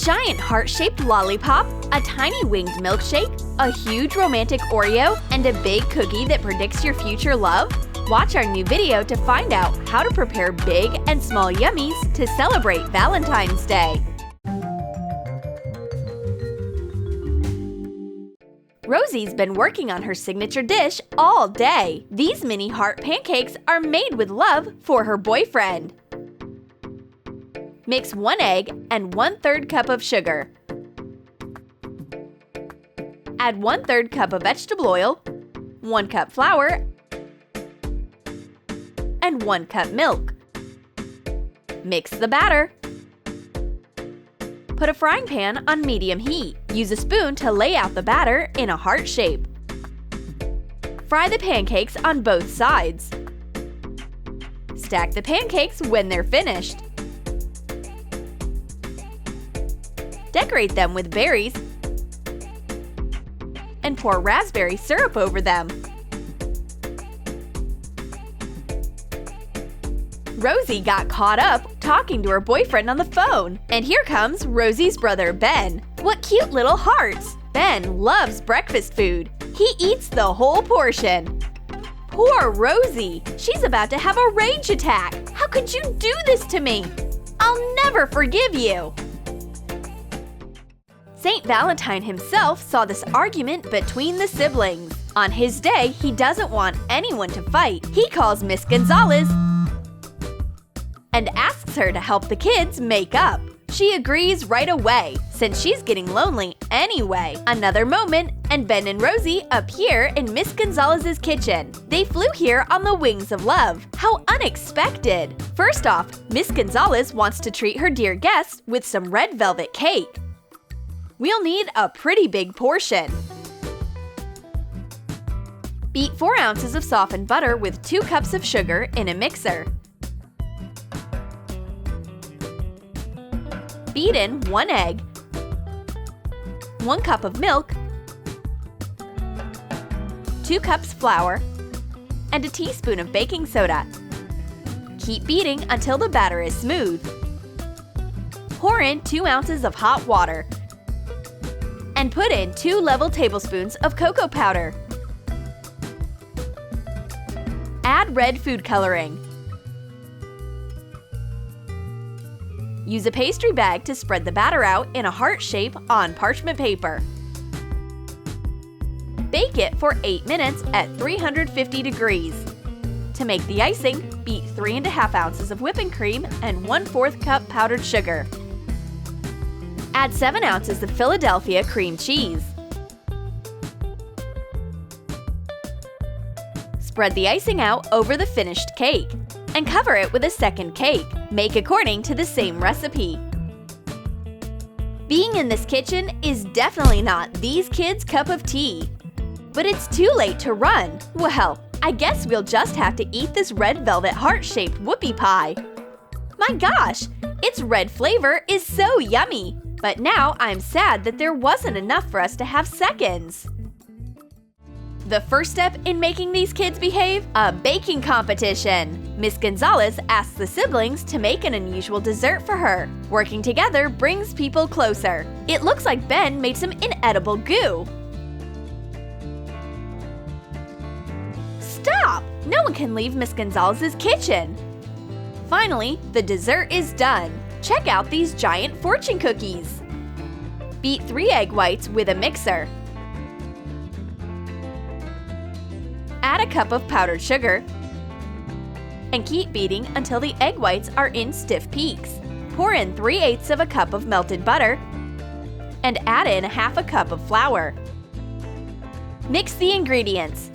giant heart-shaped lollipop, a tiny winged milkshake, a huge romantic Oreo, and a big cookie that predicts your future love? Watch our new video to find out how to prepare big and small yummies to celebrate Valentine's Day. Rosie's been working on her signature dish all day. These mini heart pancakes are made with love for her boyfriend. Mix 1 egg and 1/3 cup of sugar. Add 1/3 cup of vegetable oil, 1 cup flour, and 1 cup milk. Mix the batter. Put a frying pan on medium heat. Use a spoon to lay out the batter in a heart shape. Fry the pancakes on both sides. Stack the pancakes when they're finished. Decorate them with berries and pour raspberry syrup over them. Rosie got caught up talking to her boyfriend on the phone. And here comes Rosie's brother, Ben. What cute little hearts! Ben loves breakfast food. He eats the whole portion. Poor Rosie! She's about to have a rage attack. How could you do this to me? I'll never forgive you! Saint Valentine himself saw this argument between the siblings. On his day, he doesn't want anyone to fight. He calls Miss Gonzalez and asks her to help the kids make up. She agrees right away, since she's getting lonely anyway. Another moment, and Ben and Rosie appear in Miss Gonzalez's kitchen. They flew here on the wings of love. How unexpected! First off, Miss Gonzalez wants to treat her dear guest with some red velvet cake. We'll need a pretty big portion. Beat 4 ounces of softened butter with 2 cups of sugar in a mixer. Beat in 1 egg, 1 cup of milk, 2 cups flour, and a teaspoon of baking soda. Keep beating until the batter is smooth. Pour in 2 ounces of hot water and put in 2 level tablespoons of cocoa powder. Add red food coloring. Use a pastry bag to spread the batter out in a heart shape on parchment paper. Bake it for 8 minutes at 350 degrees. To make the icing, beat 3½ ounces of whipping cream and 1/4 cup powdered sugar. Add 7 ounces of Philadelphia cream cheese. Spread the icing out over the finished cake and cover it with a second cake. Make according to the same recipe. Being in this kitchen is definitely not these kids' cup of tea. But it's too late to run. Well, I guess we'll just have to eat this red velvet heart-shaped whoopie pie. My gosh, its red flavor is so yummy. But now I'm sad that there wasn't enough for us to have seconds. The first step in making these kids behave? A baking competition! Miss Gonzalez asks the siblings to make an unusual dessert for her. Working together brings people closer. It looks like Ben made some inedible goo. Stop! No one can leave Miss Gonzalez's kitchen. Finally, the dessert is done. Check out these giant fortune cookies. Beat 3 egg whites with a mixer. Add a cup of powdered sugar and keep beating until the egg whites are in stiff peaks. Pour in 3/8 of a cup of melted butter and add in 1/2 cup of flour. Mix the ingredients.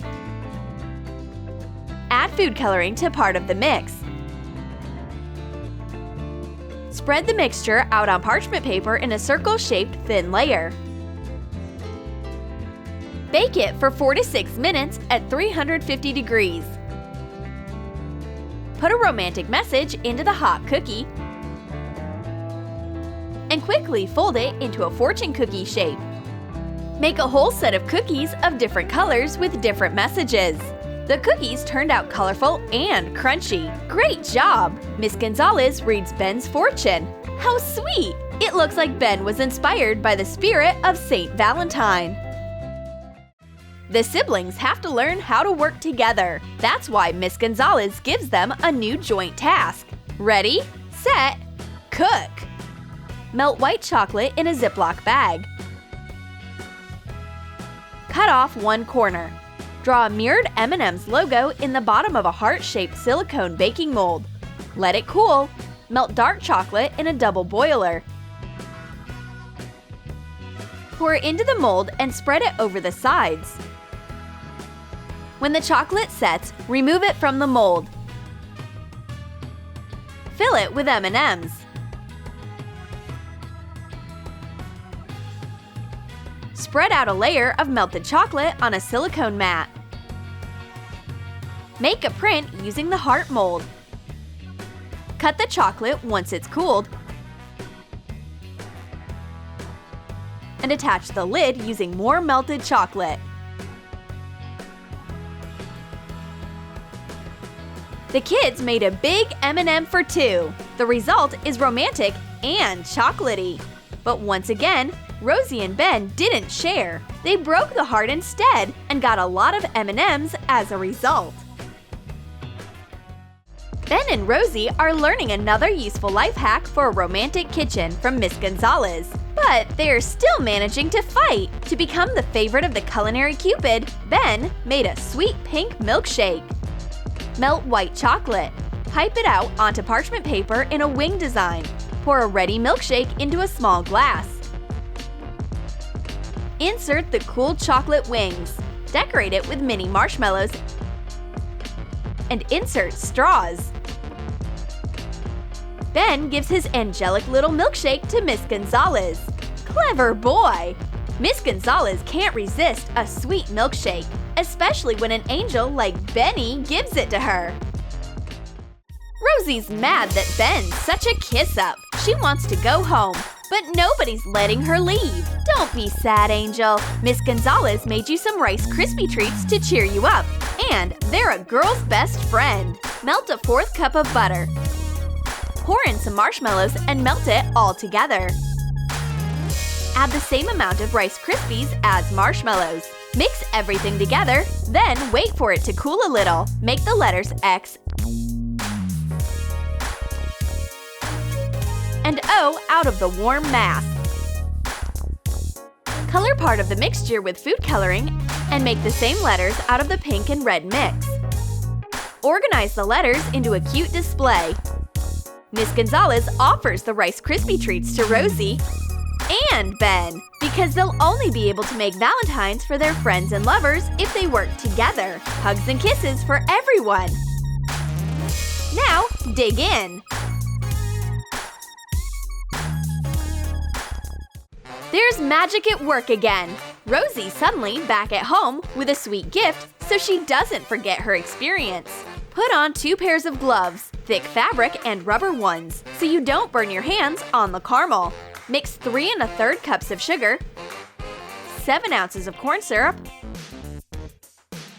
Add food coloring to part of the mix. Spread the mixture out on parchment paper in a circle-shaped thin layer. Bake it for 4 to 6 minutes at 350 degrees. Put a romantic message into the hot cookie and quickly fold it into a fortune cookie shape. Make a whole set of cookies of different colors with different messages. The cookies turned out colorful and crunchy. Great job! Miss Gonzalez reads Ben's fortune. How sweet! It looks like Ben was inspired by the spirit of Saint Valentine. The siblings have to learn how to work together. That's why Miss Gonzalez gives them a new joint task. Ready, set, cook! Melt white chocolate in a Ziploc bag. Cut off one corner. Draw a mirrored M&M's logo in the bottom of a heart-shaped silicone baking mold. Let it cool. Melt dark chocolate in a double boiler. Pour it into the mold and spread it over the sides. When the chocolate sets, remove it from the mold. Fill it with M&Ms. Spread out a layer of melted chocolate on a silicone mat. Make a print using the heart mold. Cut the chocolate once it's cooled and attach the lid using more melted chocolate. The kids made a big M&M for two. The result is romantic and chocolatey. But once again, Rosie and Ben didn't share. They broke the heart instead and got a lot of M&Ms as a result. Ben and Rosie are learning another useful life hack for a romantic kitchen from Miss Gonzalez. But they're still managing to fight. To become the favorite of the culinary cupid, Ben made a sweet pink milkshake. Melt white chocolate. Pipe it out onto parchment paper in a wing design. Pour a ready milkshake into a small glass. Insert the cooled chocolate wings. Decorate it with mini marshmallows and insert straws. Ben gives his angelic little milkshake to Miss Gonzalez. Clever boy! Miss Gonzalez can't resist a sweet milkshake, especially when an angel like Benny gives it to her. Rosie's mad that Ben's such a kiss-up. She wants to go home, but nobody's letting her leave. Don't be sad, Angel. Miss Gonzalez made you some Rice Krispie treats to cheer you up, and they're a girl's best friend. Melt a 1/4 cup of butter. Pour in some marshmallows and melt it all together. Add the same amount of Rice Krispies as marshmallows. Mix everything together, then wait for it to cool a little. Make the letters X and O out of the warm mass. Color part of the mixture with food coloring and make the same letters out of the pink and red mix. Organize the letters into a cute display. Miss Gonzalez offers the Rice Krispie treats to Rosie and Ben because they'll only be able to make Valentines for their friends and lovers if they work together. Hugs and kisses for everyone. Now, dig in. There's magic at work again. Rosie's suddenly back at home with a sweet gift so she doesn't forget her experience. Put on 2 pairs of gloves, thick fabric and rubber ones, so you don't burn your hands on the caramel. Mix 3 1/3 cups of sugar, 7 ounces of corn syrup,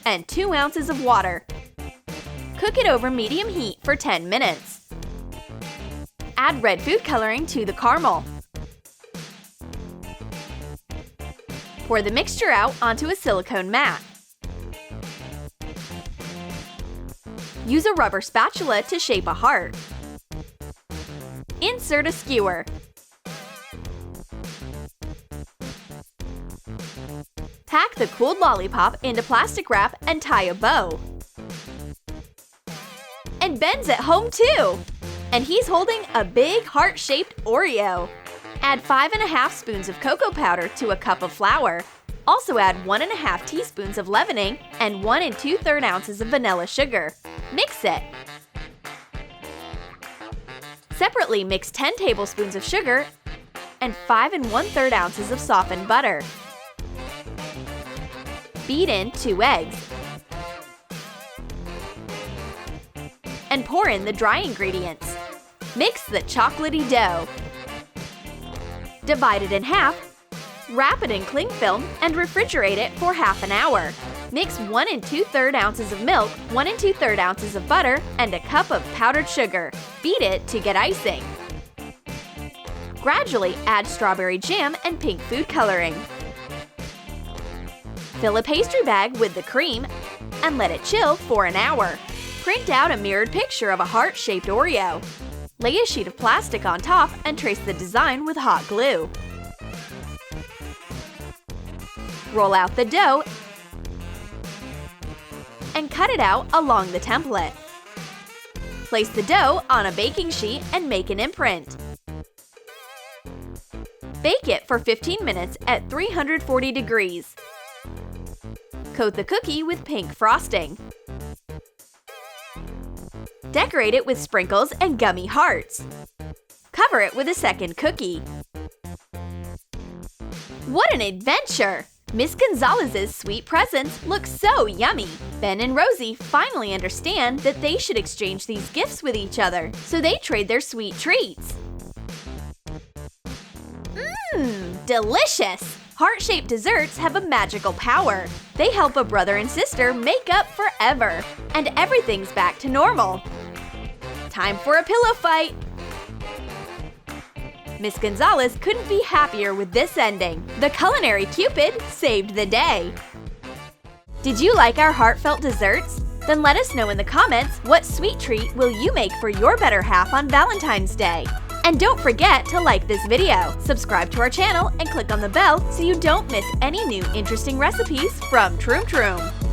and 2 ounces of water. Cook it over medium heat for 10 minutes. Add red food coloring to the caramel. Pour the mixture out onto a silicone mat. Use a rubber spatula to shape a heart. Insert a skewer. Pack the cooled lollipop into plastic wrap and tie a bow. And Ben's at home too! And he's holding a big heart-shaped Oreo. Add 5 1/2 spoons of cocoa powder to a cup of flour. Also add 1 1/2 teaspoons of leavening and 1 2/3 ounces of vanilla sugar. Mix it. Separately mix 10 tablespoons of sugar and 5 1/3 ounces of softened butter. Beat in 2 eggs. And pour in the dry ingredients. Mix the chocolatey dough. Divide it in half, wrap it in cling film, and refrigerate it for ½ an hour. Mix 1 2/3 ounces of milk, 1 2/3 ounces of butter, and a cup of powdered sugar. Beat it to get icing. Gradually add strawberry jam and pink food coloring. Fill a pastry bag with the cream and let it chill for an hour. Print out a mirrored picture of a heart-shaped Oreo. Lay a sheet of plastic on top and trace the design with hot glue. Roll out the dough and cut it out along the template. Place the dough on a baking sheet and make an imprint. Bake it for 15 minutes at 340 degrees. Coat the cookie with pink frosting. Decorate it with sprinkles and gummy hearts. Cover it with a second cookie. What an adventure! Miss Gonzalez's sweet presents look so yummy! Ben and Rosie finally understand that they should exchange these gifts with each other, so they trade their sweet treats. Mmm, delicious! Heart-shaped desserts have a magical power. They help a brother and sister make up forever, and everything's back to normal. Time for a pillow fight! Miss Gonzalez couldn't be happier with this ending. The culinary Cupid saved the day. Did you like our heartfelt desserts? Then let us know in the comments what sweet treat will you make for your better half on Valentine's Day. And don't forget to like this video, subscribe to our channel, and click on the bell so you don't miss any new interesting recipes from Troom Troom.